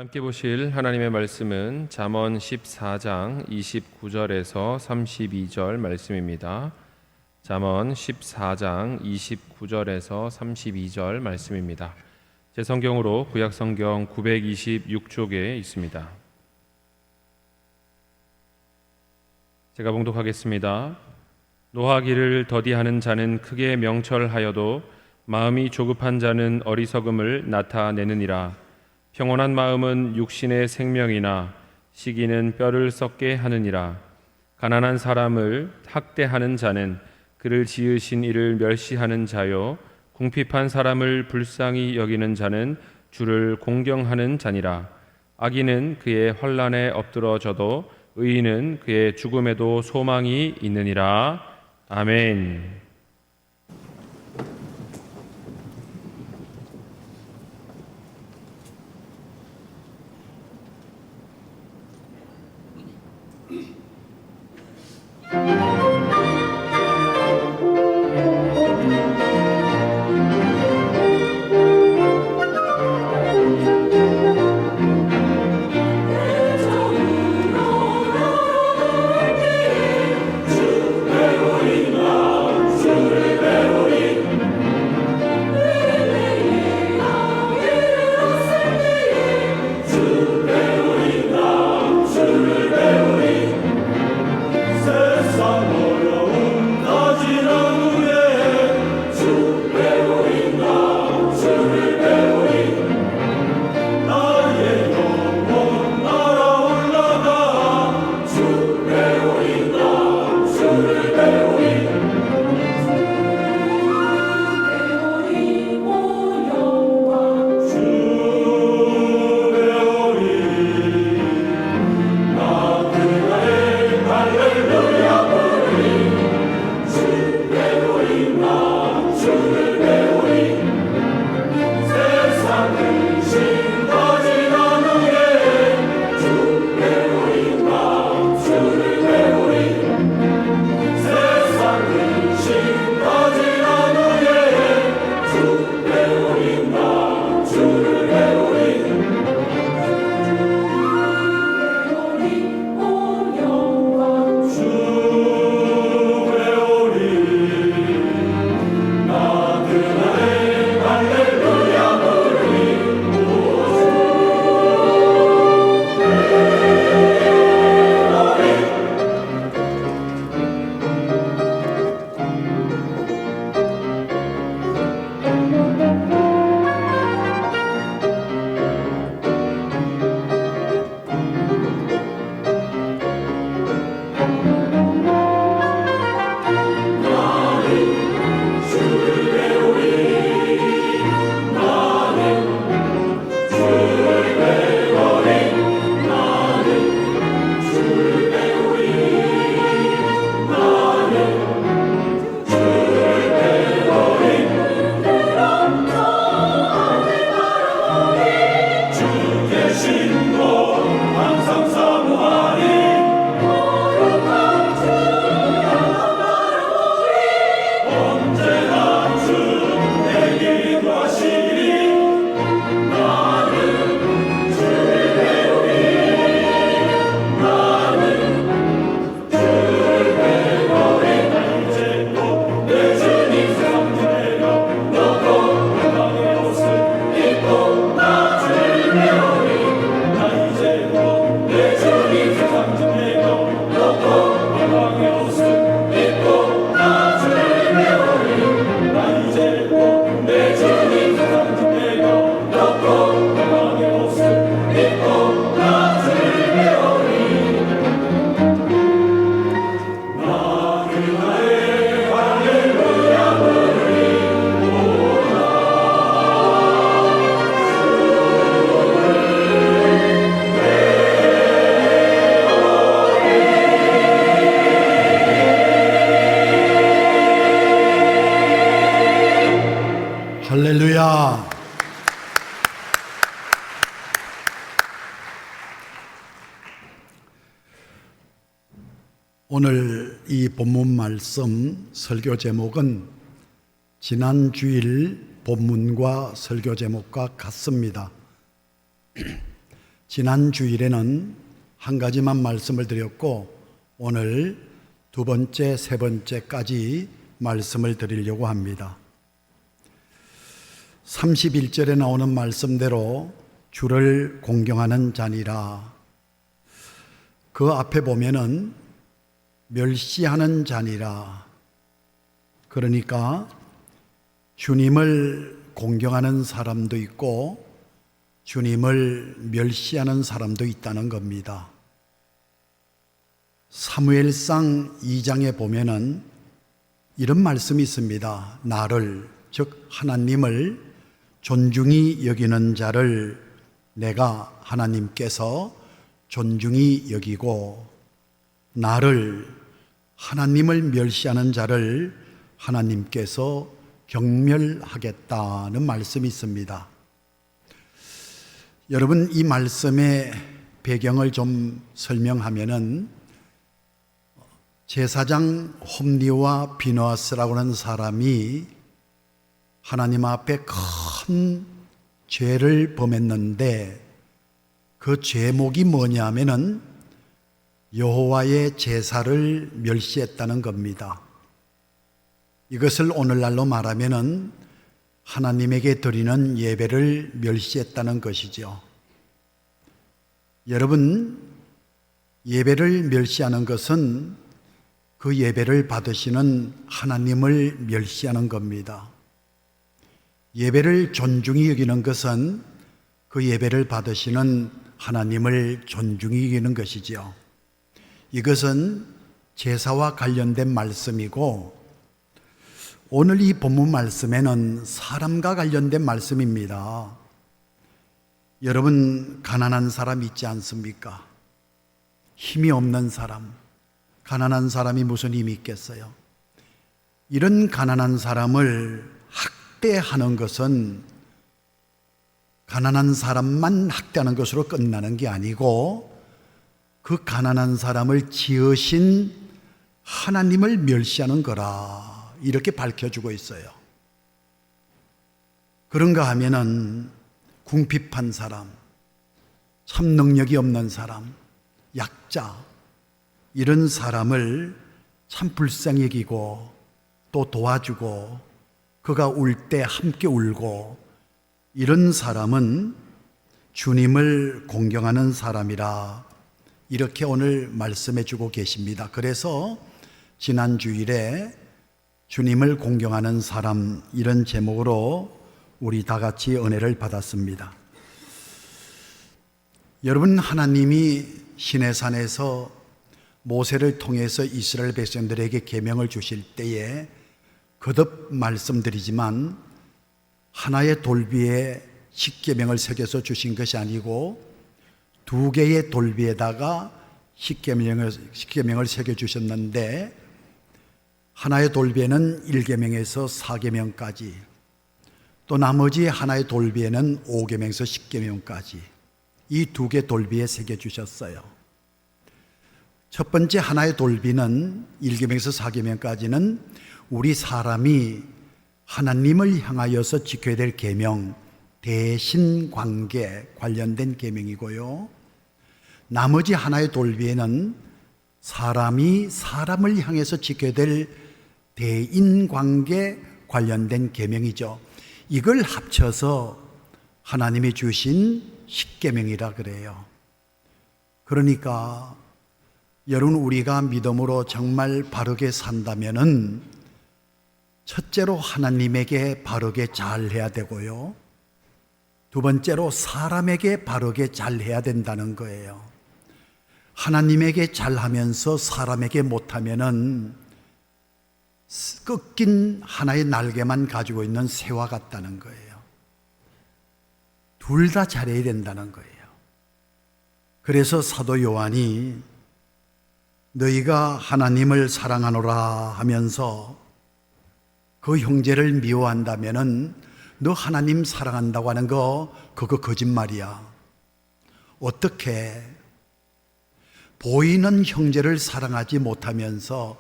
오늘 함께 보실 하나님의 말씀은 잠언 14장 29절에서 32절 말씀입니다. 잠언 14장 29절에서 32절 말씀입니다. 제 성경으로 구약 성경 926쪽에 있습니다. 제가 봉독하겠습니다. 노하기를 더디하는 자는 크게 명철하여도 마음이 조급한 자는 어리석음을 나타내느니라. 평온한 마음은 육신의 생명이나 시기는 뼈를 썩게 하느니라. 가난한 사람을 학대하는 자는 그를 지으신 이를 멸시하는 자요, 궁핍한 사람을 불쌍히 여기는 자는 주를 공경하는 자니라. 악인은 그의 환난에 엎드러져도 의인은 그의 죽음에도 소망이 있느니라. 아멘. 할렐루야. 오늘 이 본문 말씀 설교 제목은 지난 주일 본문과 설교 제목과 같습니다. 지난 주일에는 한 가지만 말씀을 드렸고 오늘 두 번째, 세 번째까지 말씀을 드리려고 합니다. 31절에 나오는 말씀대로 주를 공경하는 자니라. 그 앞에 보면은 멸시하는 자니라. 그러니까 주님을 공경하는 사람도 있고 주님을 멸시하는 사람도 있다는 겁니다. 사무엘상 2장에 보면은 이런 말씀이 있습니다. 나를, 즉 하나님을 존중히 여기는 자를 내가 하나님께서 존중히 여기고 나를, 하나님을 멸시하는 자를 하나님께서 경멸하겠다는 말씀이 있습니다. 여러분, 이 말씀의 배경을 좀 설명하면은 제사장 홈리와 비느하스라고 하는 사람이 하나님 앞에 큰 죄를 범했는데 그 죄목이 뭐냐면은 여호와의 제사를 멸시했다는 겁니다. 이것을 오늘날로 말하면은 하나님에게 드리는 예배를 멸시했다는 것이죠. 여러분, 예배를 멸시하는 것은 그 예배를 받으시는 하나님을 멸시하는 겁니다. 예배를 존중히 여기는 것은 그 예배를 받으시는 하나님을 존중히 여기는 것이지요. 이것은 제사와 관련된 말씀이고 오늘 이 본문 말씀에는 사람과 관련된 말씀입니다. 여러분, 가난한 사람 있지 않습니까? 힘이 없는 사람, 가난한 사람이 무슨 힘이 있겠어요? 이런 가난한 사람을 학대하는 것은 가난한 사람만 학대하는 것으로 끝나는 게 아니고 그 가난한 사람을 지으신 하나님을 멸시하는 거라 이렇게 밝혀주고 있어요. 그런가 하면은 궁핍한 사람, 참 능력이 없는 사람, 약자, 이런 사람을 참 불쌍히 여기고 또 도와주고 그가 울 때 함께 울고 이런 사람은 주님을 공경하는 사람이라 이렇게 오늘 말씀해 주고 계십니다. 그래서 지난 주일에 주님을 공경하는 사람 이런 제목으로 우리 다 같이 은혜를 받았습니다. 여러분, 하나님이 시내산에서 모세를 통해서 이스라엘 백성들에게 계명을 주실 때에 거듭 말씀드리지만 하나의 돌비에 십계명을 새겨서 주신 것이 아니고 두 개의 돌비에다가 십계명을 새겨 주셨는데 하나의 돌비에는 1계명에서 4계명까지 또 나머지 하나의 돌비에는 5계명에서 10계명까지 이 두 개 돌비에 새겨 주셨어요. 첫 번째 하나의 돌비는 1계명에서 4계명까지는 우리 사람이 하나님을 향하여서 지켜야 될 계명, 대신관계 관련된 계명이고요. 나머지 하나의 돌비에는 사람이 사람을 향해서 지켜야 될 대인관계 관련된 계명이죠. 이걸 합쳐서 하나님이 주신 십계명이라 그래요. 그러니까 여러분, 우리가 믿음으로 정말 바르게 산다면은 첫째로 하나님에게 바르게 잘해야 되고요. 두 번째로 사람에게 바르게 잘해야 된다는 거예요. 하나님에게 잘하면서 사람에게 못하면은 꺾인 하나의 날개만 가지고 있는 새와 같다는 거예요. 둘 다 잘해야 된다는 거예요. 그래서 사도 요한이 너희가 하나님을 사랑하노라 하면서 그 형제를 미워한다면은 너 하나님 사랑한다고 하는 거 그거 거짓말이야. 어떻게 보이는 형제를 사랑하지 못하면서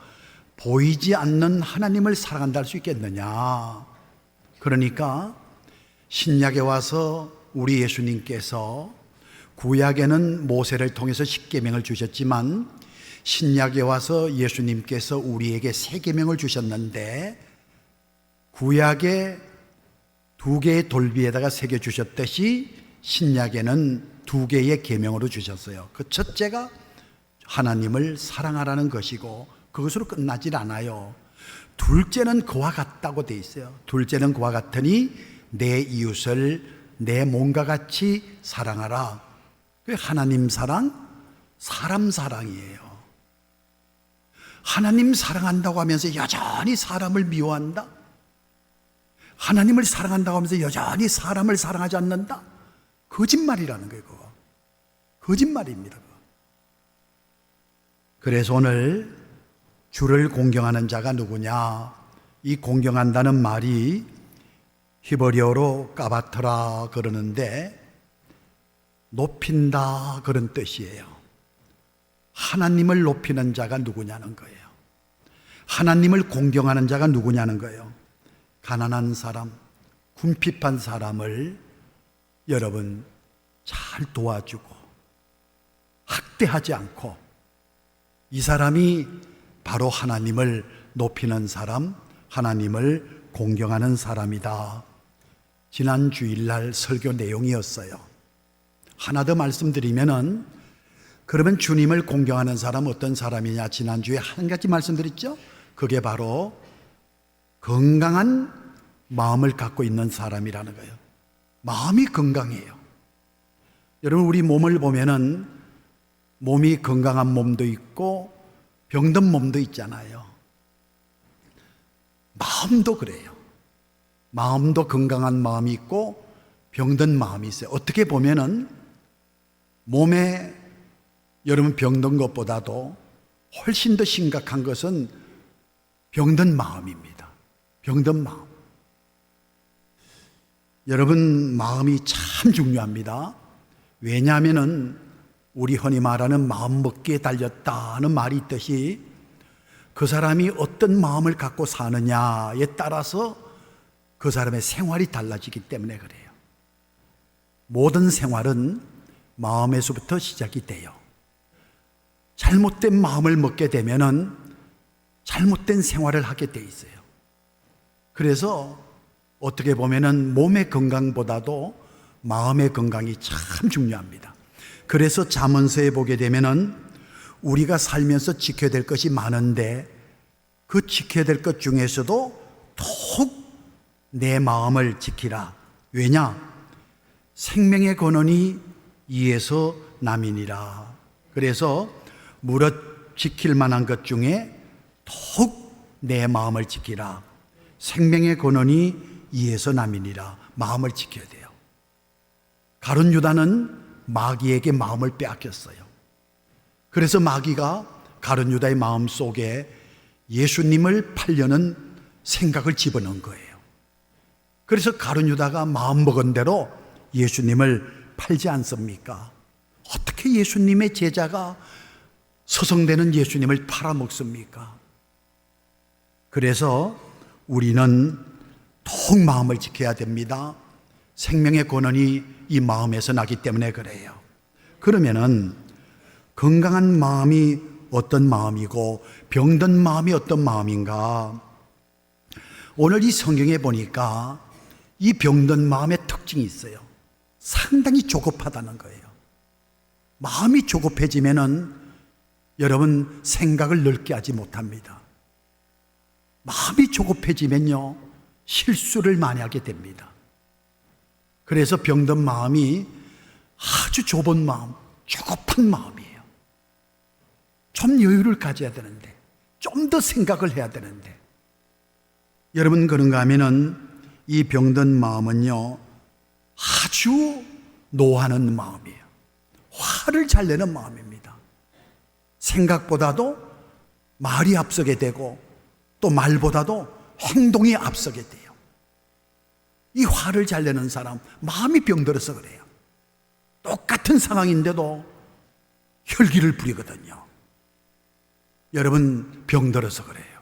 보이지 않는 하나님을 사랑한다 할 수 있겠느냐? 그러니까 신약에 와서 우리 예수님께서 구약에는 모세를 통해서 십계명을 주셨지만 신약에 와서 예수님께서 우리에게 세 계명을 주셨는데, 구약에 2개의 돌비에다가 새겨 주셨듯이 신약에는 2개의 계명으로 주셨어요. 그 첫째가 하나님을 사랑하라는 것이고 그것으로 끝나질 않아요. 둘째는 그와 같다고 돼 있어요. 둘째는 그와 같으니 내 이웃을 내 몸과 같이 사랑하라. 그 하나님 사랑, 사람 사랑이에요. 하나님 사랑한다고 하면서 여전히 사람을 미워한다? 하나님을 사랑한다고 하면서 여전히 사람을 사랑하지 않는다? 거짓말이라는 거예요. 그거. 거짓말입니다. 그거. 그래서 오늘 주를 공경하는 자가 누구냐? 이 공경한다는 말이 히브리어로 까바트라 그러는데 높인다 그런 뜻이에요. 하나님을 높이는 자가 누구냐는 거예요. 하나님을 공경하는 자가 누구냐는 거예요. 가난한 사람, 궁핍한 사람을 여러분 잘 도와주고 학대하지 않고, 이 사람이 바로 하나님을 높이는 사람, 하나님을 공경하는 사람이다. 지난 주일날 설교 내용이었어요. 하나 더 말씀드리면은, 그러면 주님을 공경하는 사람 어떤 사람이냐? 지난주에 한 가지 말씀드렸죠? 그게 바로 건강한 마음을 갖고 있는 사람이라는 거예요. 마음이 건강해요. 여러분, 우리 몸을 보면은 몸이 건강한 몸도 있고 병든 몸도 있잖아요. 마음도 그래요. 마음도 건강한 마음이 있고 병든 마음이 있어요. 어떻게 보면은 몸에 여러분 병든 것보다도 훨씬 더 심각한 것은 병든 마음입니다. 병든 마음. 여러분, 마음이 참 중요합니다. 왜냐하면은 우리 흔히 말하는 마음 먹기에 달렸다는 말이 있듯이 그 사람이 어떤 마음을 갖고 사느냐에 따라서 그 사람의 생활이 달라지기 때문에 그래요. 모든 생활은 마음에서부터 시작이 돼요. 잘못된 마음을 먹게 되면은 잘못된 생활을 하게 돼 있어요. 그래서 어떻게 보면은 몸의 건강보다도 마음의 건강이 참 중요합니다. 그래서 잠언서에 보게 되면은 우리가 살면서 지켜야 될 것이 많은데 그 지켜야 될 것 중에서도 더욱 내 마음을 지키라. 왜냐? 생명의 근원이 이에서 남이니라. 그래서 무릇 지킬 만한 것 중에 더욱 내 마음을 지키라. 생명의 근원이 이에서 남이니라. 마음을 지켜야 돼요. 가룟 유다는 마귀에게 마음을 빼앗겼어요. 그래서 마귀가 가룟 유다의 마음 속에 예수님을 팔려는 생각을 집어넣은 거예요. 그래서 가룟 유다가 마음 먹은 대로 예수님을 팔지 않습니까? 어떻게 예수님의 제자가 서성되는 예수님을 팔아먹습니까? 그래서 우리는 더욱 마음을 지켜야 됩니다. 생명의 근원이 이 마음에서 나기 때문에 그래요. 그러면은 건강한 마음이 어떤 마음이고 병든 마음이 어떤 마음인가? 오늘 이 성경에 보니까 이 병든 마음의 특징이 있어요. 상당히 조급하다는 거예요. 마음이 조급해지면은 여러분 생각을 넓게 하지 못합니다. 마음이 조급해지면요 실수를 많이 하게 됩니다. 그래서 병든 마음이 아주 좁은 마음, 조급한 마음이에요. 좀 여유를 가져야 되는데, 좀 더 생각을 해야 되는데, 여러분 그런가 하면은 이 병든 마음은요 아주 노하는 마음이에요. 화를 잘 내는 마음입니다. 생각보다도 말이 앞서게 되고 또 말보다도 행동이 앞서게 돼요. 이 화를 잘 내는 사람 마음이 병들어서 그래요. 똑같은 상황인데도 혈기를 부리거든요. 여러분 병들어서 그래요.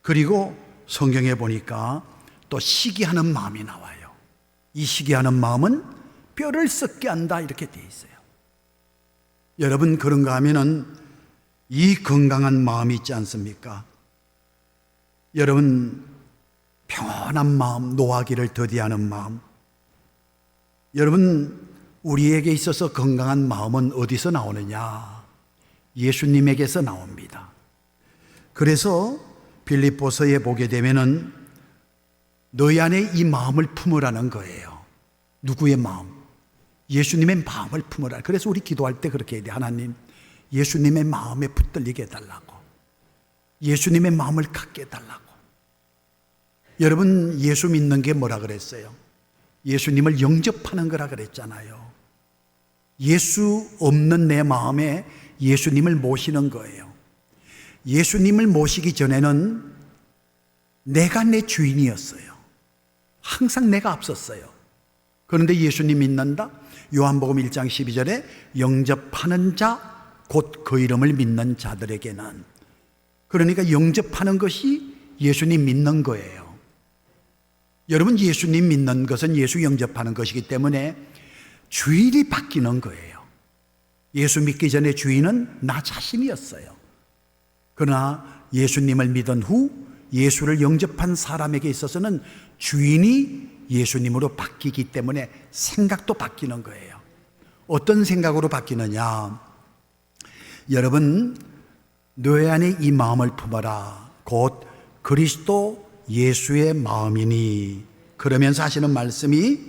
그리고 성경에 보니까 또 시기하는 마음이 나와요. 이 시기하는 마음은 뼈를 썩게 한다 이렇게 돼 있어요. 여러분, 그런가 하면은 이 건강한 마음이 있지 않습니까? 여러분, 평안한 마음, 노하기를 더디하는 마음. 여러분, 우리에게 있어서 건강한 마음은 어디서 나오느냐? 예수님에게서 나옵니다. 그래서 빌립보서에 보게 되면은 너희 안에 이 마음을 품으라는 거예요. 누구의 마음? 예수님의 마음을 품으라. 그래서 우리 기도할 때 그렇게 해야 돼. 하나님, 예수님의 마음에 붙들리게 해달라고. 예수님의 마음을 갖게 해달라고. 여러분, 예수 믿는 게 뭐라 그랬어요? 예수님을 영접하는 거라 그랬잖아요. 예수 없는 내 마음에 예수님을 모시는 거예요. 예수님을 모시기 전에는 내가 내 주인이었어요. 항상 내가 앞섰어요. 그런데 예수님 믿는다? 요한복음 1장 12절에 영접하는 자, 곧 그 이름을 믿는 자들에게는. 그러니까 영접하는 것이 예수님 믿는 거예요. 여러분, 예수님 믿는 것은 예수 영접하는 것이기 때문에 주인이 바뀌는 거예요. 예수 믿기 전에 주인은 나 자신이었어요. 그러나 예수님을 믿은 후 예수를 영접한 사람에게 있어서는 주인이 예수님으로 바뀌기 때문에 생각도 바뀌는 거예요. 어떤 생각으로 바뀌느냐? 여러분, 너희 안에 이 마음을 품어라. 곧 그리스도 예수의 마음이니. 그러면서 하시는 말씀이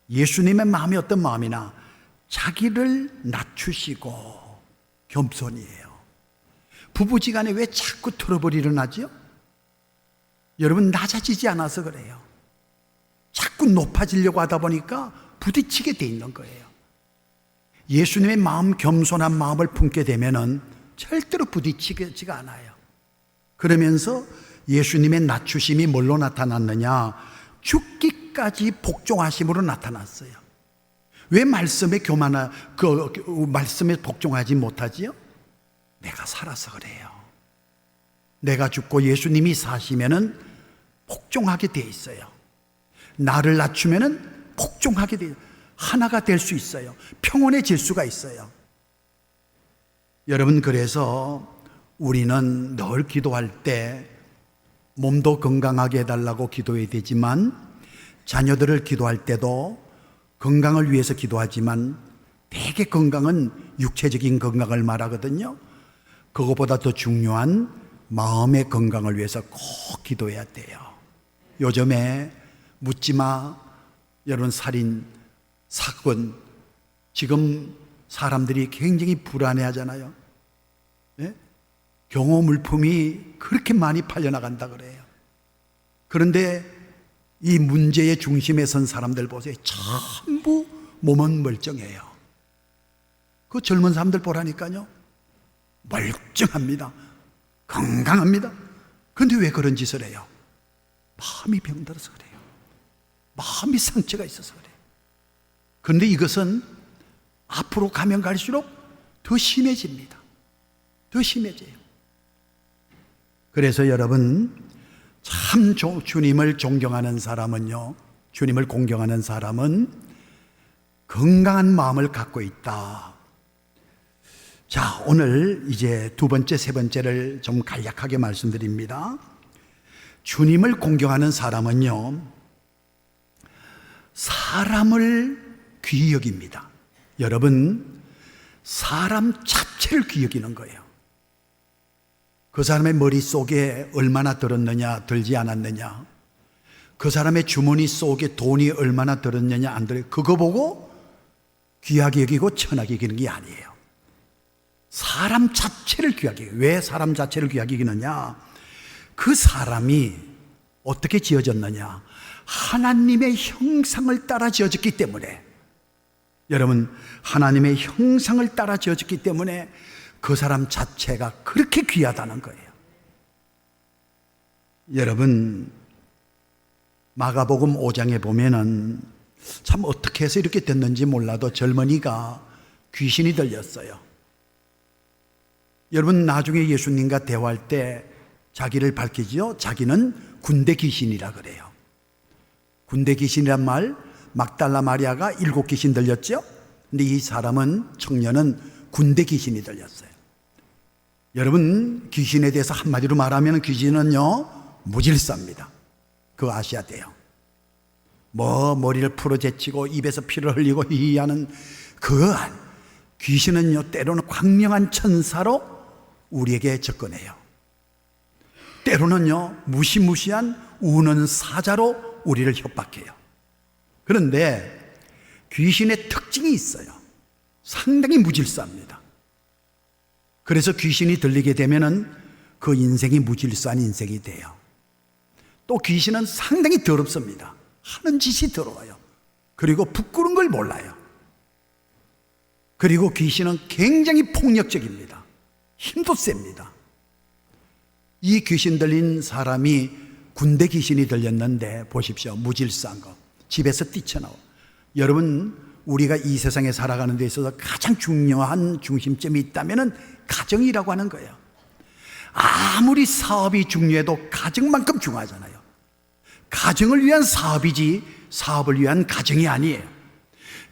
예수님의 마음이 어떤 마음이나 자기를 낮추시고 겸손이에요. 부부지간에 왜 자꾸 트러블이 일어나죠? 여러분, 낮아지지 않아서 그래요. 자꾸 높아지려고 하다 보니까 부딪히게 돼 있는 거예요. 예수님의 마음, 겸손한 마음을 품게 되면은 절대로 부딪히지가 않아요. 그러면서 예수님의 낮추심이 뭘로 나타났느냐? 죽기까지 복종하심으로 나타났어요. 왜 말씀에 말씀에 복종하지 못하지요? 내가 살아서 그래요. 내가 죽고 예수님이 사시면은 복종하게 돼 있어요. 나를 낮추면은 복종하게 돼요. 하나가 될 수 있어요. 평온해질 수가 있어요. 여러분, 그래서 우리는 늘 기도할 때 몸도 건강하게 해달라고 기도해야 되지만, 자녀들을 기도할 때도 건강을 위해서 기도하지만, 대개 건강은 육체적인 건강을 말하거든요. 그것보다 더 중요한 마음의 건강을 위해서 꼭 기도해야 돼요. 요즘에 묻지마, 여러분, 살인, 사건, 지금 사람들이 굉장히 불안해 하잖아요. 네? 경호 물품이 그렇게 많이 팔려나간다 그래요. 그런데 이 문제의 중심에 선 사람들 보세요. 전부 몸은 멀쩡해요. 그 젊은 사람들 보라니까요. 멀쩡합니다. 건강합니다. 그런데 왜 그런 짓을 해요? 마음이 병들어서 그래요. 마음이 상처가 있어서 그래요. 그런데 이것은 앞으로 가면 갈수록 더 심해집니다. 더 심해져요. 그래서 여러분, 참 주님을 존경하는 사람은요, 주님을 공경하는 사람은 건강한 마음을 갖고 있다. 자, 오늘 이제 두 번째, 세 번째를 좀 간략하게 말씀드립니다. 주님을 공경하는 사람은요, 사람을 귀히 여깁니다. 여러분, 사람 자체를 귀히 여기는 거예요. 그 사람의 머릿속에 얼마나 들었느냐, 들지 않았느냐, 그 사람의 주머니 속에 돈이 얼마나 들었느냐, 안 들어요. 그거 보고 귀하게 여기고 천하게 여기는 게 아니에요. 사람 자체를 귀하게 여겨요. 왜 사람 자체를 귀하게 여기느냐? 그 사람이 어떻게 지어졌느냐? 하나님의 형상을 따라 지어졌기 때문에, 여러분, 하나님의 형상을 따라 지어졌기 때문에 그 사람 자체가 그렇게 귀하다는 거예요. 여러분, 마가복음 5장에 보면은 참 어떻게 해서 이렇게 됐는지 몰라도 젊은이가 귀신이 들렸어요. 여러분, 나중에 예수님과 대화할 때 자기를 밝히지요. 자기는 군대 귀신이라 그래요. 군대 귀신이란 말, 막달라 마리아가 7 귀신 들렸죠. 근데 이 사람은, 청년은 군대 귀신이 들렸어요. 여러분, 귀신에 대해서 한마디로 말하면 귀신은요, 무질서입니다. 그거 아셔야 돼요. 머리를 풀어제치고 입에서 피를 흘리고 히히하는 그거 귀신은요, 때로는 광명한 천사로 우리에게 접근해요. 때로는요, 무시무시한 우는 사자로 우리를 협박해요. 그런데 귀신의 특징이 있어요. 상당히 무질서합니다. 그래서 귀신이 들리게 되면은 그 인생이 무질서한 인생이 돼요. 또 귀신은 상당히 더럽습니다. 하는 짓이 더러워요. 그리고 부끄러운 걸 몰라요. 그리고 귀신은 굉장히 폭력적입니다. 힘도 셉니다. 이 귀신 들린 사람이 군대 귀신이 들렸는데 보십시오. 무질서한 거. 집에서 뛰쳐나와. 여러분, 우리가 이 세상에 살아가는 데 있어서 가장 중요한 중심점이 있다면 가정이라고 하는 거예요. 아무리 사업이 중요해도 가정만큼 중요하잖아요. 가정을 위한 사업이지 사업을 위한 가정이 아니에요.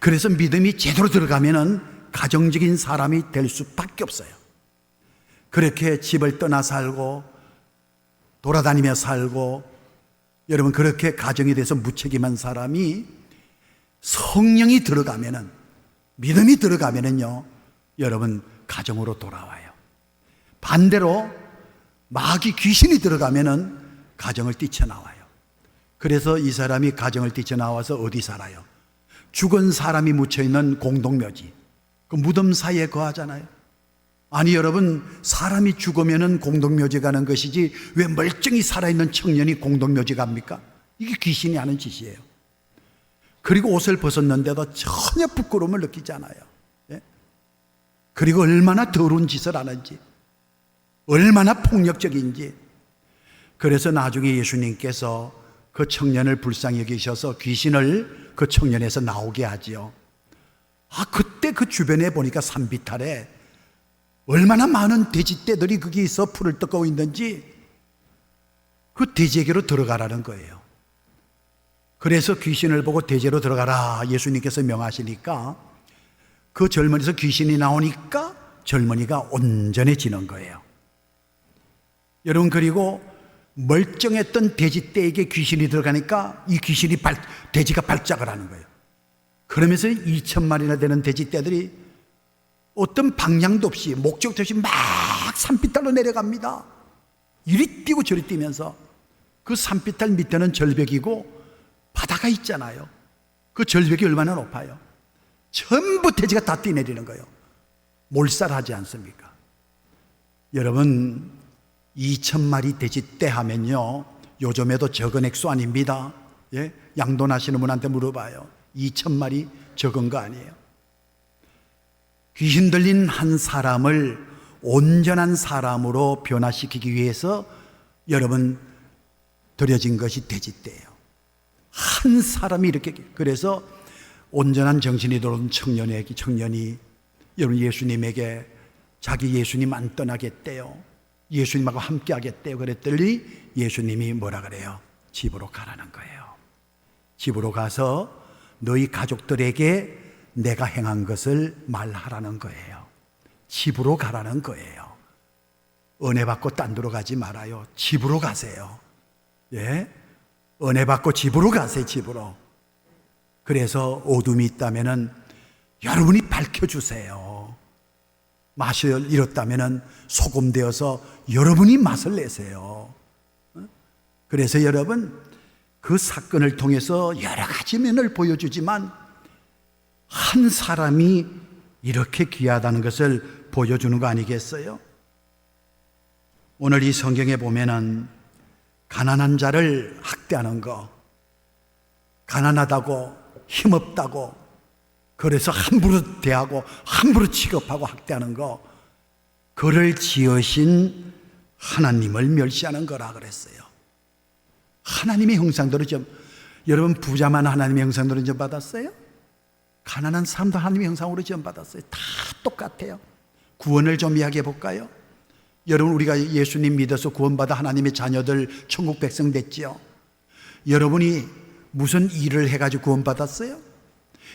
그래서 믿음이 제대로 들어가면은 가정적인 사람이 될 수밖에 없어요. 그렇게 집을 떠나 살고 돌아다니며 살고, 여러분, 그렇게 가정에 대해서 무책임한 사람이 성령이 들어가면은, 믿음이 들어가면은요, 여러분, 가정으로 돌아와요. 반대로 마귀 귀신이 들어가면은 가정을 뛰쳐나와요. 그래서 이 사람이 가정을 뛰쳐나와서 어디 살아요? 죽은 사람이 묻혀있는 공동묘지, 그 무덤 사이에 거하잖아요. 아니, 여러분, 사람이 죽으면은 공동묘지 가는 것이지 왜 멀쩡히 살아있는 청년이 공동묘지 갑니까? 이게 귀신이 하는 짓이에요. 그리고 옷을 벗었는데도 전혀 부끄러움을 느끼지 않아요. 예? 그리고 얼마나 더러운 짓을 하는지, 얼마나 폭력적인지. 그래서 나중에 예수님께서 그 청년을 불쌍히 여기셔서 귀신을 그 청년에서 나오게 하지요. 그때 그 주변에 보니까 산비탈에 얼마나 많은 돼지떼들이 거기서 풀을 뜯고 있는지 그 돼지에게로 들어가라는 거예요. 그래서 귀신을 보고 돼지로 들어가라 예수님께서 명하시니까 그 젊은이에서 귀신이 나오니까 젊은이가 온전해지는 거예요. 여러분, 그리고 멀쩡했던 돼지떼에게 귀신이 들어가니까 이 귀신이 돼지가 발작을 하는 거예요. 그러면서 2,000마리나 되는 돼지떼들이 어떤 방향도 없이 목적도 없이 막 산비탈로 내려갑니다. 이리 뛰고 저리 뛰면서 그 산비탈 밑에는 절벽이고 바다가 있잖아요. 그 절벽이 얼마나 높아요. 전부 돼지가 다 뛰내리는 거예요. 몰살하지 않습니까? 여러분, 2,000마리 돼지떼 하면요, 요즘에도 적은 액수 아닙니다. 예? 양돈하시는 분한테 물어봐요. 2,000마리 적은 거 아니에요. 귀신 들린 한 사람을 온전한 사람으로 변화시키기 위해서 여러분 들여진 것이 돼지떼예요. 한 사람이 이렇게, 그래서 온전한 정신이 들어온 청년이 여러분 예수님에게 자기 예수님 안 떠나겠대요. 예수님하고 함께 하겠대요. 그랬더니 예수님이 뭐라 그래요? 집으로 가라는 거예요. 집으로 가서 너희 가족들에게 내가 행한 것을 말하라는 거예요. 집으로 가라는 거예요. 은혜 받고 딴 데로 가지 말아요. 집으로 가세요. 예? 은혜 받고 집으로 가세요. 집으로. 그래서 어둠이 있다면은 여러분이 밝혀주세요. 맛을 잃었다면은 소금 되어서 여러분이 맛을 내세요. 그래서 여러분, 그 사건을 통해서 여러 가지 면을 보여주지만 한 사람이 이렇게 귀하다는 것을 보여주는 거 아니겠어요? 오늘 이 성경에 보면은 가난한 자를 학대하는 거, 가난하다고 힘없다고 그래서 함부로 대하고 함부로 취급하고 학대하는 거, 그를 지으신 하나님을 멸시하는 거라 그랬어요. 하나님의 형상대로 여러분, 부자만 하나님의 형상대로 받았어요? 가난한 사람도 하나님의 형상으로 지음받았어요. 다 똑같아요. 구원을 좀 이야기해 볼까요? 여러분, 우리가 예수님 믿어서 구원받아 하나님의 자녀들 천국 백성 됐지요. 여러분이 무슨 일을 해가지고 구원받았어요?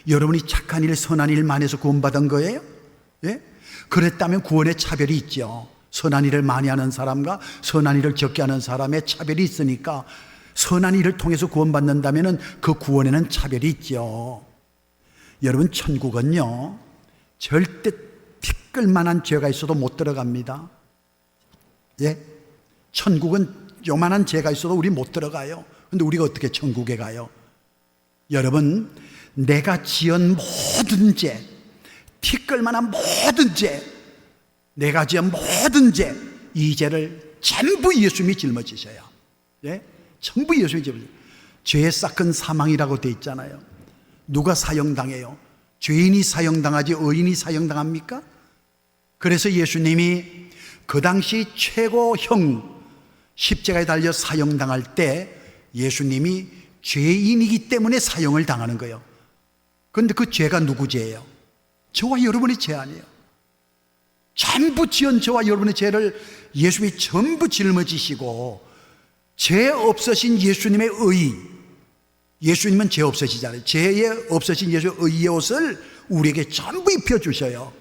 여러분이 착한 일, 선한 일만 해서 구원받은 거예요? 예? 그랬다면 구원의 차별이 있죠. 선한 일을 많이 하는 사람과 선한 일을 적게 하는 사람의 차별이 있으니까 선한 일을 통해서 구원받는다면 그 구원에는 차별이 있죠. 여러분, 천국은요 절대 티끌만한 죄가 있어도 못 들어갑니다. 예? 천국은 요만한 죄가 있어도 우리 못 들어가요. 근데 우리가 어떻게 천국에 가요? 여러분, 내가 지은 모든 죄, 티끌만한 모든 죄, 내가 지은 모든 죄, 이 죄를 전부 예수님이 짊어지셔요. 예? 전부 예수님이 짊어지셔요. 죄의 싹은 사망이라고 돼 있잖아요. 누가 사형당해요? 죄인이 사형당하지 의인이 사형당합니까? 그래서 예수님이 그 당시 최고형 십자가에 달려 사형당할 때 예수님이 죄인이기 때문에 사형을 당하는 거예요. 그런데 그 죄가 누구 죄예요? 저와 여러분의 죄 아니에요. 전부 지은 저와 여러분의 죄를 예수님이 전부 짊어지시고 죄 없으신 예수님의 의, 예수님은 죄 없으시잖아요. 죄에 없으신 예수의 의의 옷을 우리에게 전부 입혀주셔요.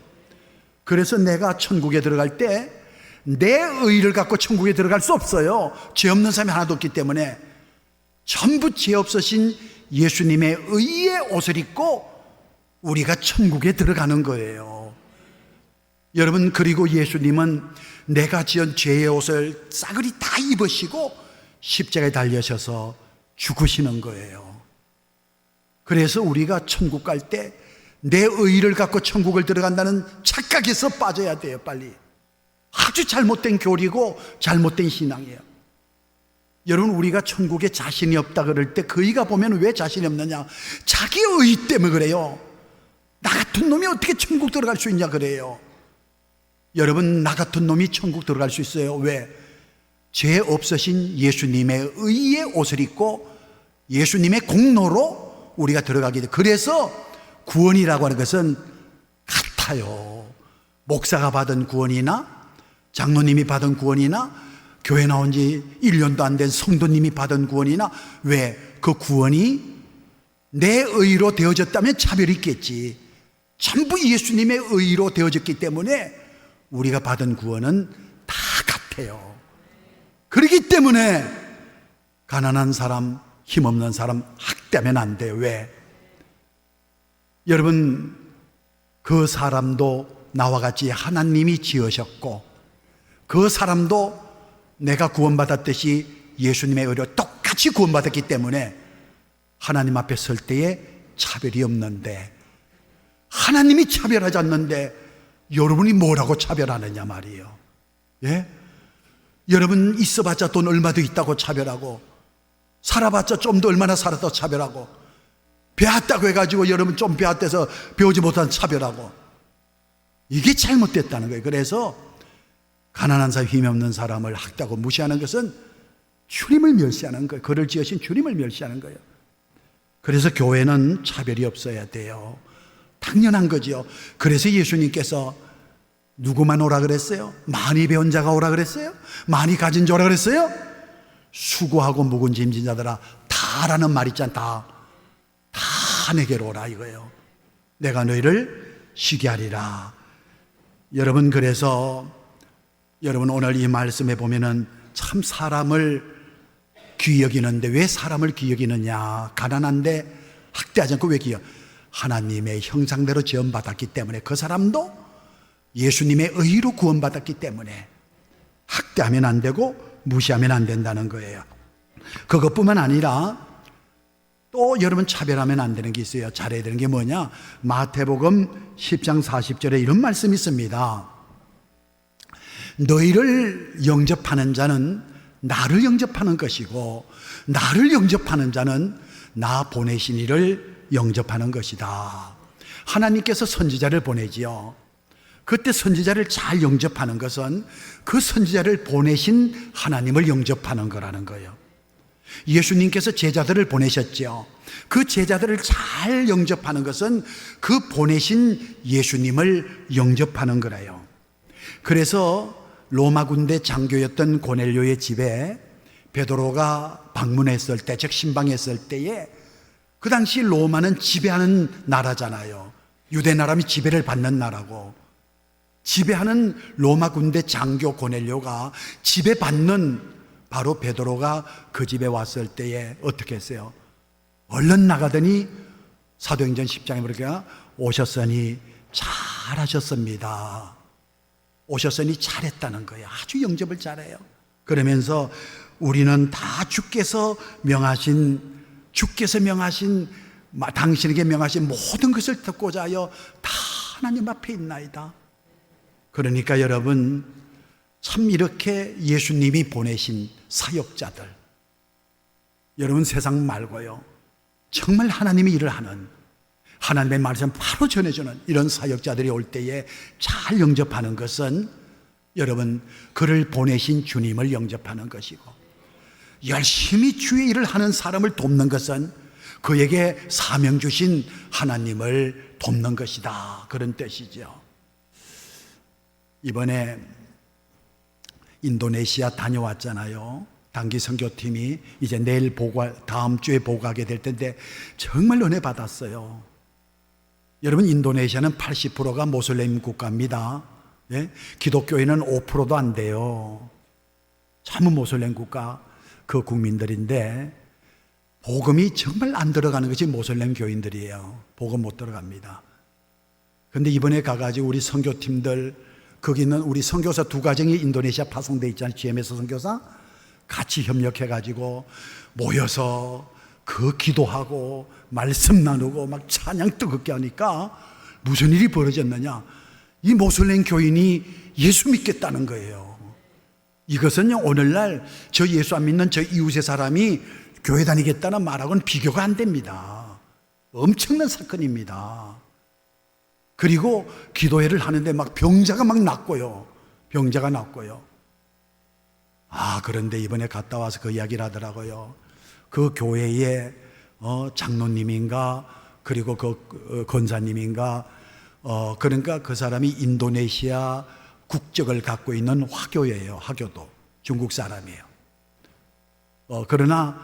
그래서 내가 천국에 들어갈 때 내 의를 갖고 천국에 들어갈 수 없어요. 죄 없는 사람이 하나도 없기 때문에 전부 죄 없으신 예수님의 의의 옷을 입고 우리가 천국에 들어가는 거예요. 여러분, 그리고 예수님은 내가 지은 죄의 옷을 싸그리 다 입으시고 십자가에 달려셔서 죽으시는 거예요. 그래서 우리가 천국 갈 때 내 의를 갖고 천국을 들어간다는 착각에서 빠져야 돼요. 빨리. 아주 잘못된 교리고 잘못된 신앙이에요. 여러분, 우리가 천국에 자신이 없다 그럴 때 그 의가 보면 왜 자신이 없느냐? 자기 의 때문에 그래요. 나 같은 놈이 어떻게 천국 들어갈 수 있냐 그래요. 여러분, 나 같은 놈이 천국 들어갈 수 있어요. 왜? 죄 없으신 예수님의 의의 옷을 입고 예수님의 공로로 우리가 들어가게 돼. 그래서 구원이라고 하는 것은 같아요. 목사가 받은 구원이나 장로님이 받은 구원이나 교회 나온 지 1년도 안 된 성도님이 받은 구원이나, 왜? 그 구원이 내 의로 되어졌다면 차별이 있겠지. 전부 예수님의 의로 되어졌기 때문에 우리가 받은 구원은 다 같아요. 그렇기 때문에 가난한 사람, 힘없는 사람 학대하면 안 돼요. 왜? 여러분, 그 사람도 나와 같이 하나님이 지으셨고 그 사람도 내가 구원받았듯이 예수님의 의로 똑같이 구원받았기 때문에 하나님 앞에 설 때에 차별이 없는데, 하나님이 차별하지 않는데 여러분이 뭐라고 차별하느냐 말이에요. 예? 여러분, 있어봤자 돈 얼마 더 있다고 차별하고, 살아봤자 좀 더 얼마나 살았다고 차별하고, 배웠다고 해가지고 여러분 좀 배웠대서 배우지 못한 차별하고, 이게 잘못됐다는 거예요. 그래서 가난한 사람, 힘이 없는 사람을 학대하고 무시하는 것은 주님을 멸시하는 거예요. 그를 지으신 주님을 멸시하는 거예요. 그래서 교회는 차별이 없어야 돼요. 당연한 거죠. 그래서 예수님께서 누구만 오라 그랬어요? 많이 배운 자가 오라 그랬어요? 많이 가진 자 오라 그랬어요? 수고하고 묵은 짐진 자들아, 다라는 말 있잖아. 다 내게로 오라 이거예요. 내가 너희를 쉬게 하리라. 여러분, 그래서 여러분, 오늘 이 말씀에 보면은 참 사람을 귀히 여기는데, 왜 사람을 귀히 여기느냐? 가난한데 학대하지 않고 왜 귀히 여겨? 하나님의 형상대로 지음받았기 때문에, 그 사람도 예수님의 의로 구원받았기 때문에 학대하면 안 되고 무시하면 안 된다는 거예요. 그것뿐만 아니라 또 여러분, 차별하면 안 되는 게 있어요. 잘해야 되는 게 뭐냐? 마태복음 10장 40절에 이런 말씀이 있습니다. 너희를 영접하는 자는 나를 영접하는 것이고 나를 영접하는 자는 나 보내신 이를 영접하는 것이다. 하나님께서 선지자를 보내지요. 그때 선지자를 잘 영접하는 것은 그 선지자를 보내신 하나님을 영접하는 거라는 거예요. 예수님께서 제자들을 보내셨죠. 그 제자들을 잘 영접하는 것은 그 보내신 예수님을 영접하는 거래요. 그래서 로마 군대 장교였던 고넬료의 집에 베드로가 방문했을 때, 즉 신방했을 때에, 그 당시 로마는 지배하는 나라잖아요. 유대 나라면 지배를 받는 나라고, 지배하는 로마 군대 장교 고넬료가 지배받는 바로 베드로가 그 집에 왔을 때에 어떻게 했어요? 얼른 나가더니 사도행전 10장에 보니까 오셨으니 잘하셨습니다. 오셨으니 잘했다는 거예요. 아주 영접을 잘해요. 그러면서 우리는 다 주께서 명하신 당신에게 명하신 모든 것을 듣고자 하여 다 하나님 앞에 있나이다. 그러니까 여러분, 참 이렇게 예수님이 보내신 사역자들, 여러분 세상 말고요, 정말 하나님이 일을 하는, 하나님의 말씀 바로 전해주는 이런 사역자들이 올 때에 잘 영접하는 것은 여러분, 그를 보내신 주님을 영접하는 것이고, 열심히 주의 일을 하는 사람을 돕는 것은 그에게 사명 주신 하나님을 돕는 것이다, 그런 뜻이죠. 이번에 인도네시아 다녀왔잖아요. 단기 선교팀이 이제 내일 다음 주에 보고하게 될 텐데 정말 은혜 받았어요. 여러분, 인도네시아는 80%가 모슬림 국가입니다. 예? 기독교인은 5%도 안 돼요. 참 모슬림 국가 그 국민들인데 복음이 정말 안 들어가는 것이 모슬림 교인들이에요. 복음 못 들어갑니다. 그런데 이번에 가가지고 우리 선교팀들, 거기 있는 우리 선교사 2가정이 인도네시아 파송돼 있잖아요. GMS 선교사 같이 협력해가지고 모여서 그 기도하고 말씀 나누고 막 찬양 뜨겁게 하니까 무슨 일이 벌어졌느냐, 이 모슬렘 교인이 예수 믿겠다는 거예요. 이것은요, 오늘날 저 예수 안 믿는 저 이웃의 사람이 교회 다니겠다는 말하고는 비교가 안 됩니다. 엄청난 사건입니다. 그리고 기도회를 하는데 막 병자가 막 낫고요. 병자가 낫고요. 그런데 이번에 갔다 와서 그 이야기를 하더라고요. 그 교회에 장로님인가 그리고 그 권사님인가 그러니까 그 사람이 인도네시아 국적을 갖고 있는 화교예요. 화교도 중국 사람이에요. 그러나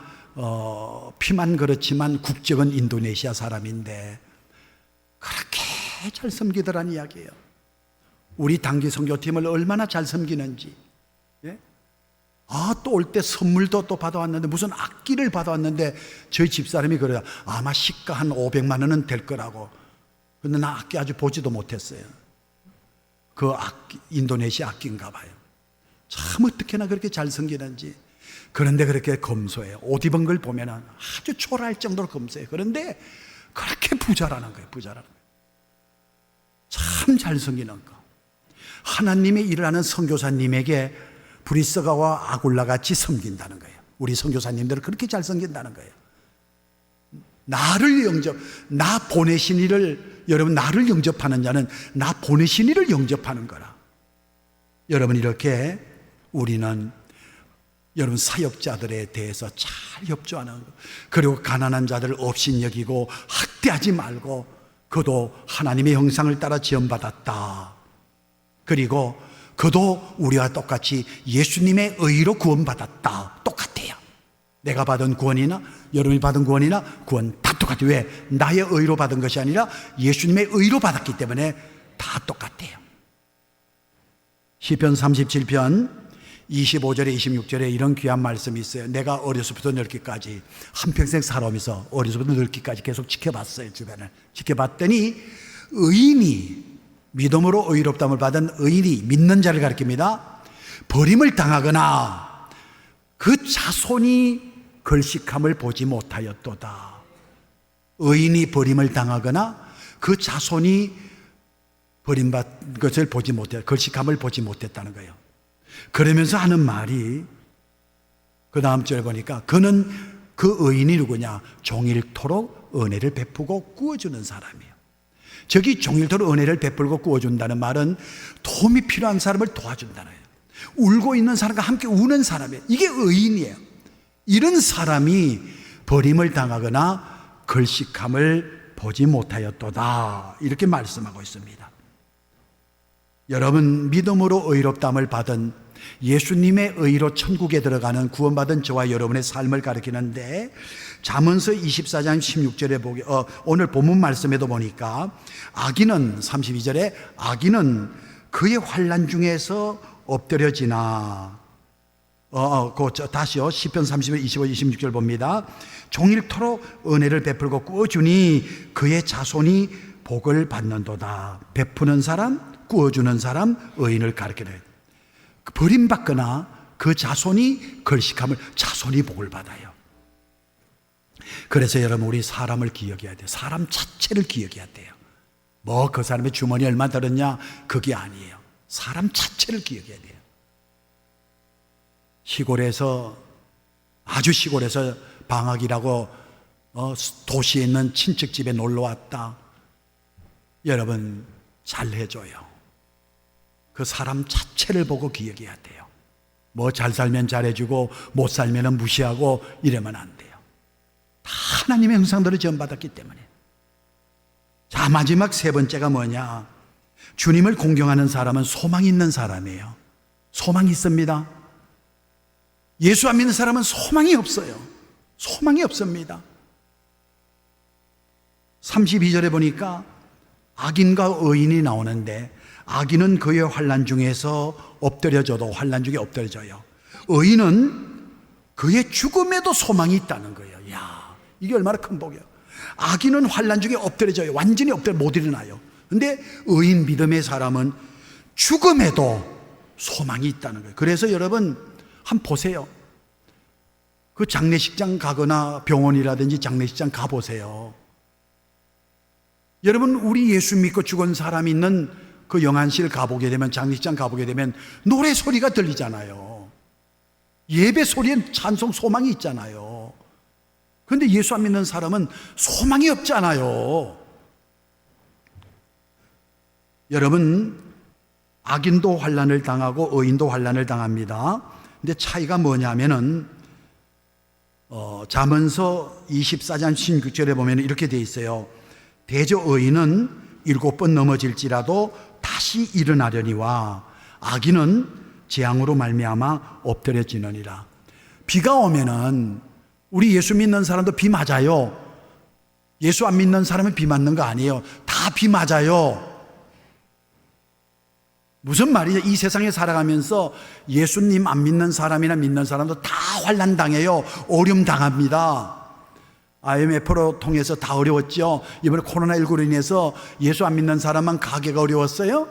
피만 그렇지만 국적은 인도네시아 사람인데 그렇게 잘 섬기더란 이야기예요. 우리 단기 선교팀을 얼마나 잘 섬기는지. 예? 또 올 때 선물도 또 받아왔는데, 무슨 악기를 받아왔는데 저희 집사람이 그래요. 아마 시가 한 500만 원은 될 거라고. 근데 나 악기 아주 보지도 못했어요. 그 악기, 인도네시아 악기인가 봐요. 참 어떻게나 그렇게 잘 섬기는지. 그런데 그렇게 검소해요. 옷 입은 걸 보면 아주 초라할 정도로 검소해요. 그런데 그렇게 부자라는 거예요. 부자라는 거예요. 참 잘 섬기는 거. 하나님의 일을 하는 선교사님에게 브리스가와 아굴라 같이 섬긴다는 거예요. 우리 선교사님들은 그렇게 잘 섬긴다는 거예요. 나 보내신 이를, 여러분, 나를 영접하는 자는 나 보내신 이를 영접하는 거라. 여러분, 이렇게 우리는 여러분 사역자들에 대해서 잘 협조하는 거, 그리고 가난한 자들을 없인 여기고 학대하지 말고, 그도 하나님의 형상을 따라 지음받았다. 그리고 그도 우리와 똑같이 예수님의 의로 구원받았다. 똑같아요. 내가 받은 구원이나 여러분이 받은 구원이나 구원 다 똑같아요. 왜? 나의 의로 받은 것이 아니라 예수님의 의로 받았기 때문에 다 똑같아요. 시편 37편 25절에 26절에 이런 귀한 말씀이 있어요. 내가 어려서부터 늙기까지 한평생 살아오면서 어려서부터 늙기까지 계속 지켜봤어요. 주변을 지켜봤더니 의인이, 믿음으로 의롭다함을 받은 의인이, 믿는 자를 가리킵니다. 버림을 당하거나 그 자손이 걸식함을 보지 못하였도다. 의인이 버림을 당하거나 그 자손이 버림받은 것을 보지 못해, 걸식함을 보지 못했다는 거예요. 그러면서 하는 말이, 그 다음 절 보니까 그는, 그 의인이 누구냐? 종일토록 은혜를 베푸고 구워주는 사람이에요. 저기 종일토록 은혜를 베풀고 구워준다는 말은 도움이 필요한 사람을 도와준다는 거예요. 울고 있는 사람과 함께 우는 사람이에요. 이게 의인이에요. 이런 사람이 버림을 당하거나 걸식함을 보지 못하였도다. 이렇게 말씀하고 있습니다. 여러분, 믿음으로 의롭다함을 받은 예수님의 의로 천국에 들어가는 구원받은 저와 여러분의 삶을 가리키는데, 잠언서 24장 16절에 오늘 본문 말씀에도 보니까 악인은, 32절에 악인은 그의 환난 중에서 엎드려지나. 다시요. 시편 30편 25, 26절 봅니다. 종일토록 은혜를 베풀고 꾸어주니 그의 자손이 복을 받는도다. 베푸는 사람, 꾸어주는 사람, 의인을 가르치는. 버림받거나 그 자손이 걸식함을, 자손이 복을 받아요. 그래서 여러분, 우리 사람을 기억해야 돼요. 사람 자체를 기억해야 돼요. 뭐 그 사람의 주머니 얼마 들었냐, 그게 아니에요. 사람 자체를 기억해야 돼요. 시골에서, 아주 시골에서 방학이라고 도시에 있는 친척집에 놀러 왔다. 여러분, 잘 해줘요. 그 사람 자체를 보고 기억해야 돼요. 뭐 잘 살면 잘해주고 못 살면 무시하고 이러면 안 돼요. 다 하나님의 형상대로 지음받았기 때문에. 자, 마지막 세 번째가 뭐냐? 주님을 공경하는 사람은 소망이 있는 사람이에요. 소망이 있습니다. 예수 안 믿는 사람은 소망이 없어요. 소망이 없습니다. 32절에 보니까 악인과 의인이 나오는데, 악인은 그의 환난 중에서 엎드려져도 환난 중에 엎드려져요. 의인은 그의 죽음에도 소망이 있다는 거예요. 야, 이게 얼마나 큰 복이에요. 악인은 환난 중에 엎드려져요. 완전히 엎드려 못 일어나요. 근데 의인 믿음의 사람은 죽음에도 소망이 있다는 거예요. 그래서 여러분 한번 보세요. 그 장례식장 가거나 병원이라든지 장례식장 가보세요. 여러분, 우리 예수 믿고 죽은 사람 있는 그 영안실 가보게 되면, 장례식장 가보게 되면 노래 소리가 들리잖아요. 예배 소리엔 찬송 소망이 있잖아요. 그런데 예수 안 믿는 사람은 소망이 없잖아요. 여러분, 악인도 환난을 당하고 의인도 환난을 당합니다. 근데 차이가 뭐냐면은 잠언서 24장 16절에 보면 이렇게 돼 있어요. 대저 의인은 7번 넘어질지라도 다시 일어나려니와 악인은 재앙으로 말미암아 엎드려지느니라. 비가 오면은 우리 예수 믿는 사람도 비 맞아요. 예수 안 믿는 사람은 비 맞는 거 아니에요. 다 비 맞아요. 무슨 말이죠? 이 세상에 살아가면서 예수님 안 믿는 사람이나 믿는 사람도 다 환난 당해요. 어려움 당합니다. IMF로 통해서 다 어려웠죠. 이번에 코로나19로 인해서 예수 안 믿는 사람만 가게가 어려웠어요?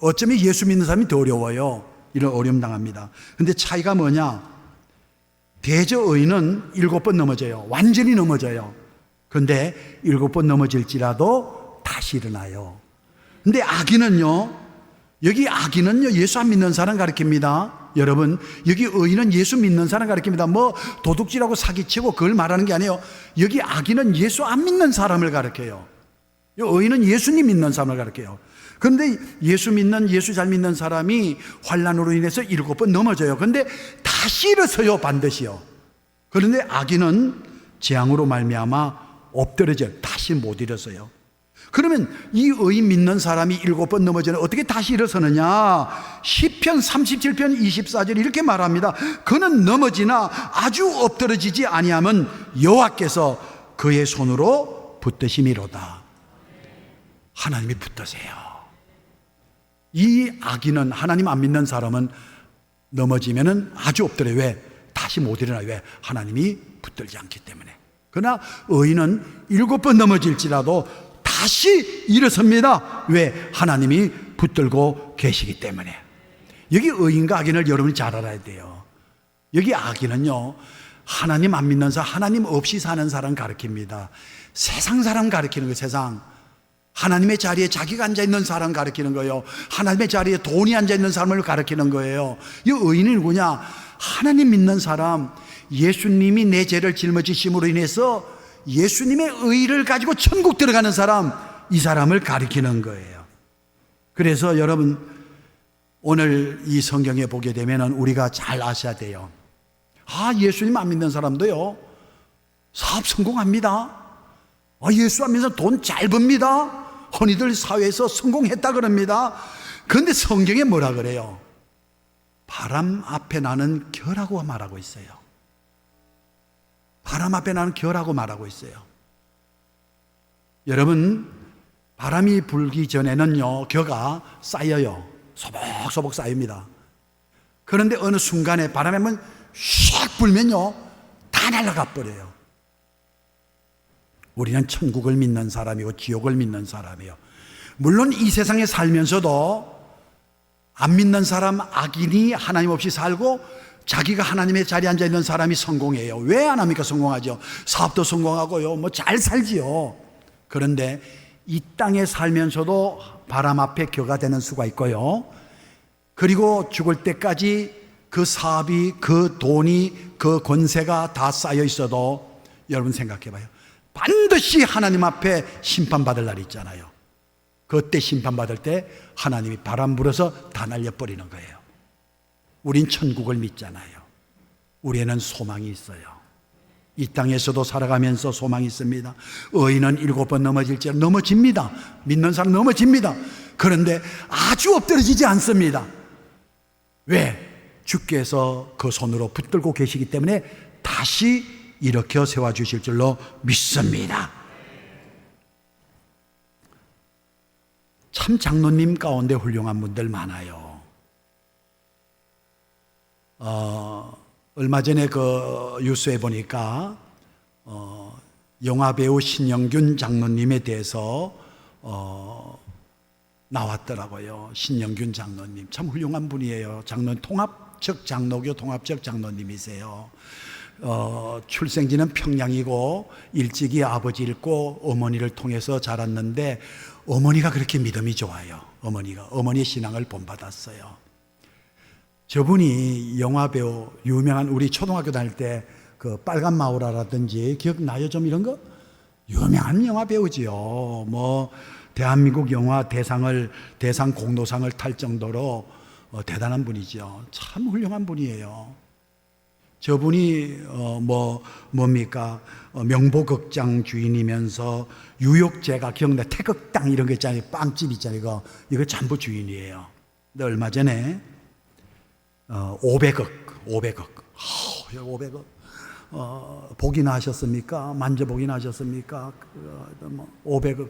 어쩌면 예수 믿는 사람이 더 어려워요. 이런 어려움 당합니다. 근데 차이가 뭐냐? 대저 의인은 7번 넘어져요. 완전히 넘어져요. 근데 7번 넘어질지라도 다시 일어나요. 근데 악인은요, 여기 악인은요, 예수 안 믿는 사람 가르칩니다. 여러분, 여기 의인은 예수 믿는 사람 가르칩니다. 뭐 도둑질하고 사기치고 그걸 말하는 게 아니에요. 여기 악인은 예수 안 믿는 사람을 가르쳐요. 의인은 예수님 믿는 사람을 가르쳐요. 그런데 예수 잘 믿는 사람이 환난으로 인해서 7번 넘어져요. 그런데 다시 일어서요, 반드시요. 그런데 악인은 재앙으로 말미암아 엎드려져요. 다시 못 일어서요. 그러면 이 의인 믿는 사람이 7번 넘어지는 어떻게 다시 일어서느냐? 시편 37편 24절 이렇게 말합니다. 그는 넘어지나 아주 엎드러지지 아니하면 여호와께서 그의 손으로 붙드심이로다. 하나님이 붙드세요. 이 악인은, 하나님 안 믿는 사람은 넘어지면은 아주 엎드려요. 왜? 다시 못 일어나요. 왜? 하나님이 붙들지 않기 때문에. 그러나 의인은 7번 넘어질지라도 다시 일어섭니다. 왜? 하나님이 붙들고 계시기 때문에. 여기 의인과 악인을 여러분이 잘 알아야 돼요. 여기 악인은요, 하나님 안 믿는 사람, 하나님 없이 사는 사람 가르칩니다. 세상 사람 가르치는 거예요. 세상. 하나님의 자리에 자기가 앉아있는 사람 가르치는 거예요. 하나님의 자리에 돈이 앉아있는 사람을 가르치는 거예요. 이 의인이 누구냐? 하나님 믿는 사람, 예수님이 내 죄를 짊어지심으로 인해서 예수님의 의를 가지고 천국 들어가는 사람, 이 사람을 가리키는 거예요. 그래서 여러분, 오늘 이 성경에 보게 되면 우리가 잘 아셔야 돼요. 예수님 안 믿는 사람도요, 사업 성공합니다. 예수 안 믿는 사람 돈 잘 법니다. 흔히들 사회에서 성공했다 그럽니다. 그런데 성경에 뭐라 그래요? 바람 앞에 나는 겨라고 말하고 있어요. 바람 앞에 나는 겨라고 말하고 있어요. 여러분, 바람이 불기 전에는요, 겨가 쌓여요. 소복소복 쌓입니다. 그런데 어느 순간에 바람에 한번 샥 불면요, 다 날아가 버려요. 우리는 천국을 믿는 사람이고 지옥을 믿는 사람이에요. 물론 이 세상에 살면서도 안 믿는 사람, 악인이 하나님 없이 살고 자기가 하나님의 자리에 앉아 있는 사람이 성공해요. 왜 안 합니까? 성공하죠. 사업도 성공하고요, 뭐 잘 살지요. 그런데 이 땅에 살면서도 바람 앞에 겨가 되는 수가 있고요, 그리고 죽을 때까지 그 사업이, 그 돈이, 그 권세가 다 쌓여 있어도 여러분 생각해 봐요. 반드시 하나님 앞에 심판받을 날이 있잖아요. 그때 심판받을 때 하나님이 바람 불어서 다 날려버리는 거예요. 우린 천국을 믿잖아요. 우리에는 소망이 있어요. 이 땅에서도 살아가면서 소망이 있습니다. 의인은 7번 넘어질지라도 넘어집니다. 믿는 사람 넘어집니다. 그런데 아주 엎드러지지 않습니다. 왜? 주께서 그 손으로 붙들고 계시기 때문에 다시 일으켜 세워주실 줄로 믿습니다. 참 장로님 가운데 훌륭한 분들 많아요. 얼마 전에 그 뉴스에 보니까 영화배우 신영균 장로님에 대해서 나왔더라고요. 신영균 장로님 참 훌륭한 분이에요. 통합적 장로교 통합적 장로님이세요. 출생지는 평양이고 일찍이 아버지 잃고 어머니를 통해서 자랐는데 어머니가 그렇게 믿음이 좋아요. 어머니의 신앙을 본받았어요. 저분이 영화배우, 유명한, 우리 초등학교 다닐 때 그 빨간 마우라라든지 기억나요? 좀 이런 거? 유명한 영화배우지요. 뭐 대한민국 영화 대상 공로상을 탈 정도로 대단한 분이죠. 참 훌륭한 분이에요. 저분이 뭡니까? 명보극장 주인이면서 유욕제가, 기억나? 태극당 이런 거 있잖아요. 빵집 있잖아요. 이거 전부 주인이에요. 근데 얼마 전에 500억 보기나 하셨습니까? 만져보기나 하셨습니까? 500억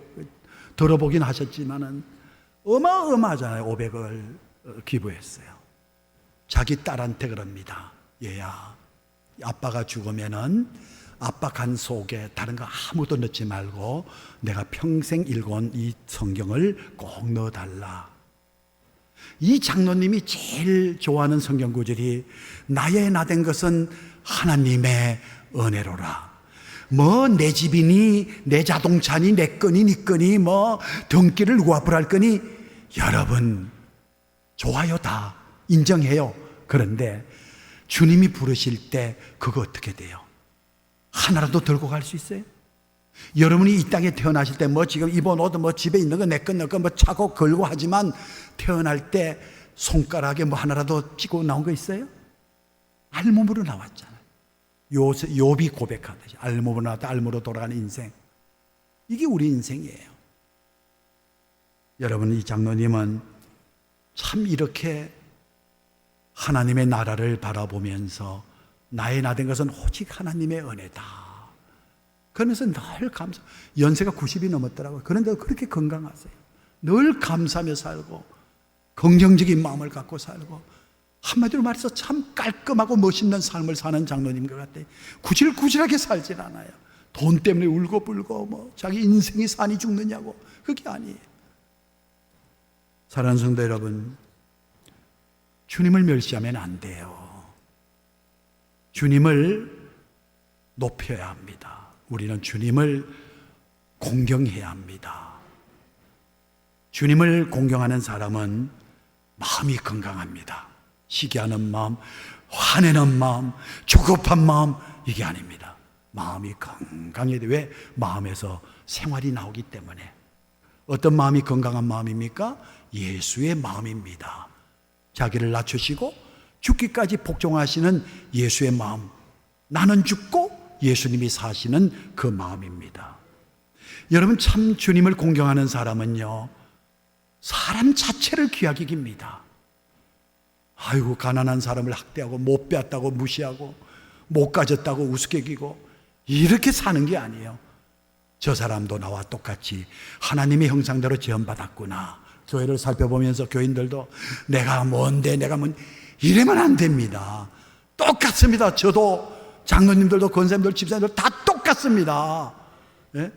들어보긴 하셨지만은 어마어마하잖아요. 500억을 기부했어요. 자기 딸한테 그럽니다. 얘야, 아빠가 죽으면은 아빠 간 속에 다른 거 아무도 넣지 말고 내가 평생 읽어온 이 성경을 꼭 넣어달라. 이 장로님이 제일 좋아하는 성경 구절이 나의 나된 것은 하나님의 은혜로라. 뭐 내 집이니 내 자동차니 내 거니 네 거니 뭐 등기를 누가 부할 거니 여러분 좋아요, 다 인정해요. 그런데 주님이 부르실 때 그거 어떻게 돼요? 하나라도 들고 갈 수 있어요? 여러분이 이 땅에 태어나실 때 뭐 지금 입은 옷, 뭐 집에 있는 거 내 거 뭐 차고 걸고 하지만 태어날 때 손가락에 뭐 하나라도 찌고 나온 거 있어요? 알몸으로 나왔잖아요. 욥이 고백하듯이 알몸으로 나왔다 알몸으로 돌아가는 인생. 이게 우리 인생이에요. 여러분, 이 장로님은 참 이렇게 하나님의 나라를 바라보면서 나의 나된 것은 오직 하나님의 은혜다. 그러면서 늘 감사. 연세가 90이 넘었더라고요. 그런데 그렇게 건강하세요. 늘 감사하며 살고 긍정적인 마음을 갖고 살고 한마디로 말해서 참 깔끔하고 멋있는 삶을 사는 장로님 것 같아요. 구질구질하게 살진 않아요. 돈 때문에 울고불고 뭐 자기 인생이 산이 죽느냐고. 그게 아니에요. 사랑하는 성도 여러분, 주님을 멸시하면 안 돼요. 주님을 높여야 합니다. 우리는 주님을 공경해야 합니다. 주님을 공경하는 사람은 마음이 건강합니다. 시기하는 마음, 화내는 마음, 조급한 마음, 이게 아닙니다. 마음이 건강해야 돼요. 왜? 마음에서 생활이 나오기 때문에. 어떤 마음이 건강한 마음입니까? 예수의 마음입니다. 자기를 낮추시고 죽기까지 복종하시는 예수의 마음. 나는 죽고 예수님이 사시는 그 마음입니다. 여러분, 참 주님을 공경하는 사람은요, 사람 자체를 귀하게 깁니다. 아이고, 가난한 사람을 학대하고 못 빼앗다고 무시하고 못 가졌다고 우습게 기고 이렇게 사는 게 아니에요. 저 사람도 나와 똑같이 하나님의 형상대로 지음받았구나. 교회를 살펴보면서 교인들도 내가 뭔데 이래면 안 됩니다. 똑같습니다. 저도 장로님들도 권사님들 집사님들 다 똑같습니다. 예?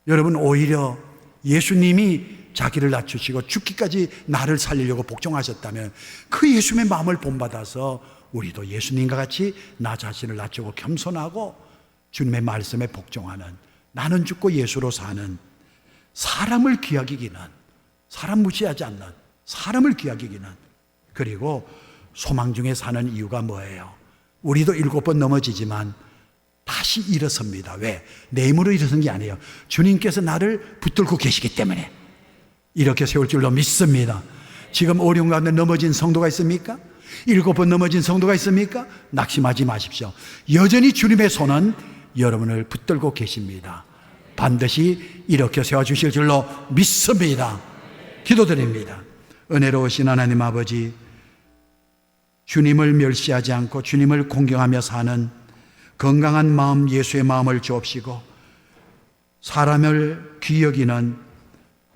여러분 오히려 예수님이 자기를 낮추시고 죽기까지 나를 살리려고 복종하셨다면 그 예수님의 마음을 본받아서 우리도 예수님과 같이 나 자신을 낮추고 겸손하고 주님의 말씀에 복종하는, 나는 죽고 예수로 사는, 사람을 귀하기기는, 사람 무시하지 않는, 사람을 귀하기기는, 그리고 소망 중에 사는 이유가 뭐예요? 우리도 7번 넘어지지만 다시 일어섭니다. 왜? 내 힘으로 일어선 게 아니에요. 주님께서 나를 붙들고 계시기 때문에 이렇게 세울 줄로 믿습니다. 지금 어려운 가운데 넘어진 성도가 있습니까? 7번 넘어진 성도가 있습니까? 낙심하지 마십시오. 여전히 주님의 손은 여러분을 붙들고 계십니다. 반드시 이렇게 세워주실 줄로 믿습니다. 기도드립니다. 은혜로우신 하나님 아버지, 주님을 멸시하지 않고 주님을 공경하며 사는 건강한 마음, 예수의 마음을 주옵시고, 사람을 귀히 여기는,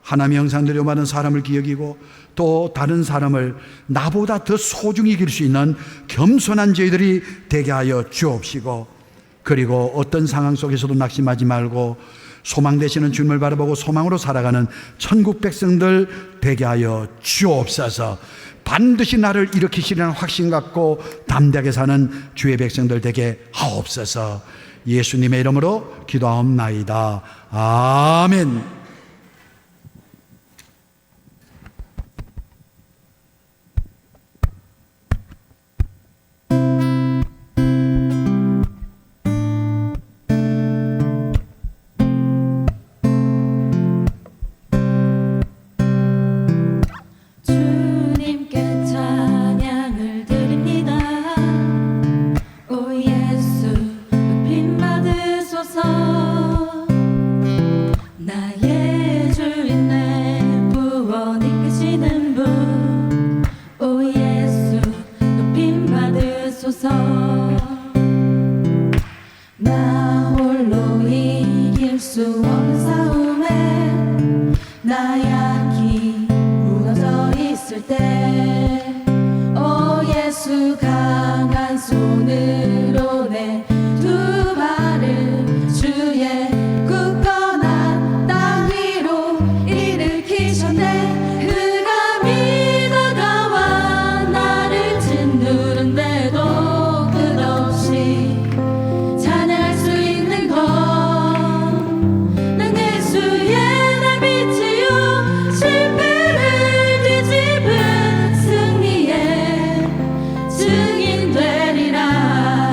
하나님의 형상대로 받은 사람을 귀히 여기고 또 다른 사람을 나보다 더 소중히 여길 수 있는 겸손한 저희들이 되게 하여 주옵시고, 그리고 어떤 상황 속에서도 낙심하지 말고 소망 되시는 주님을 바라보고 소망으로 살아가는 천국 백성들 되게 하여 주옵소서. 반드시 나를 일으키시리라는 확신 갖고 담대하게 사는 주의 백성들 되게 하옵소서. 예수님의 이름으로 기도하옵나이다. 아멘. 나 홀로 이길 수 없는 싸움에 나 약히 무너져 있을 때, 오 예수 강한 손으로 내 두 발을 주의 굳건한 땅 위로 일으키셨네. 그가 믿어가와 나를 짓누른데도 끝없이 찬양할 수 있는 건 난 예수의 날 빛이요 실패를 뒤집은 승리의 증인 되리라.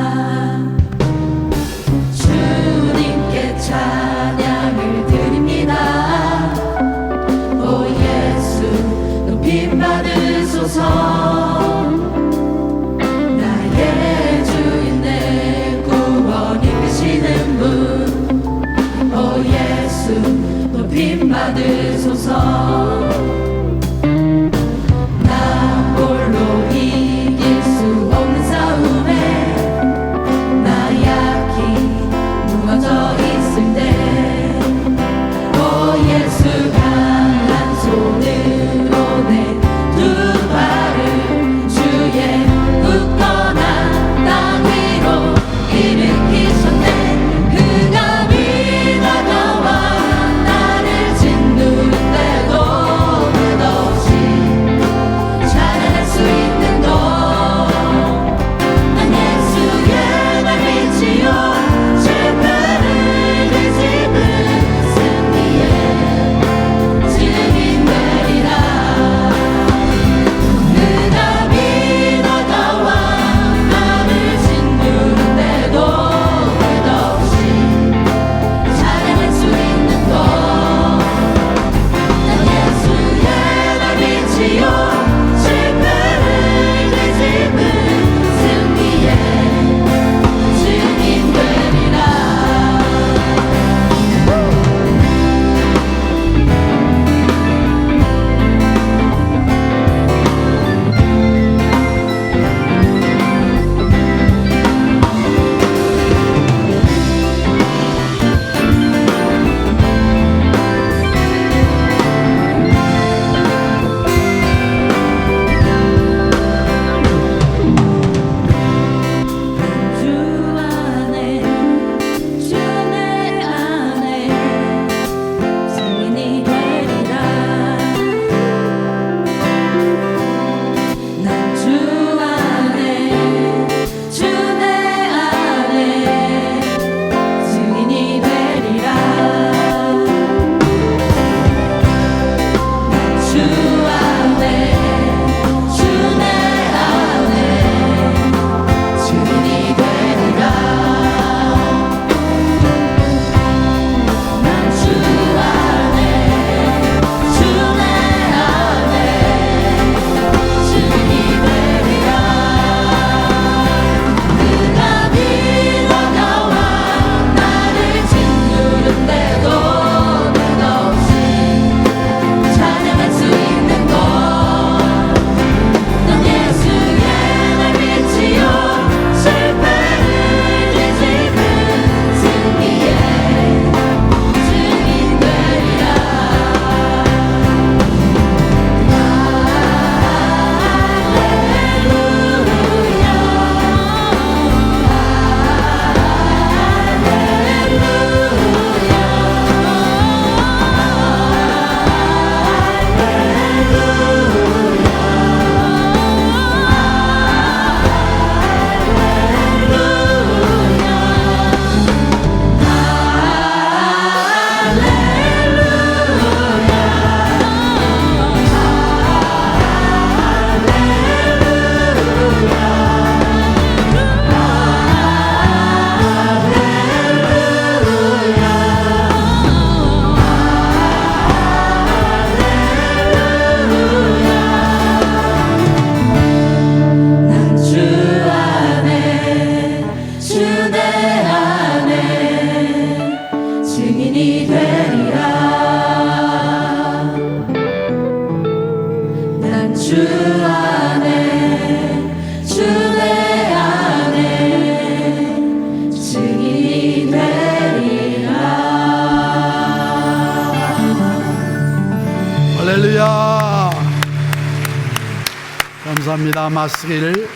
감사합니다. 마스기를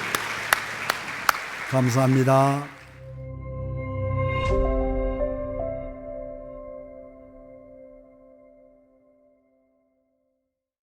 감사합니다.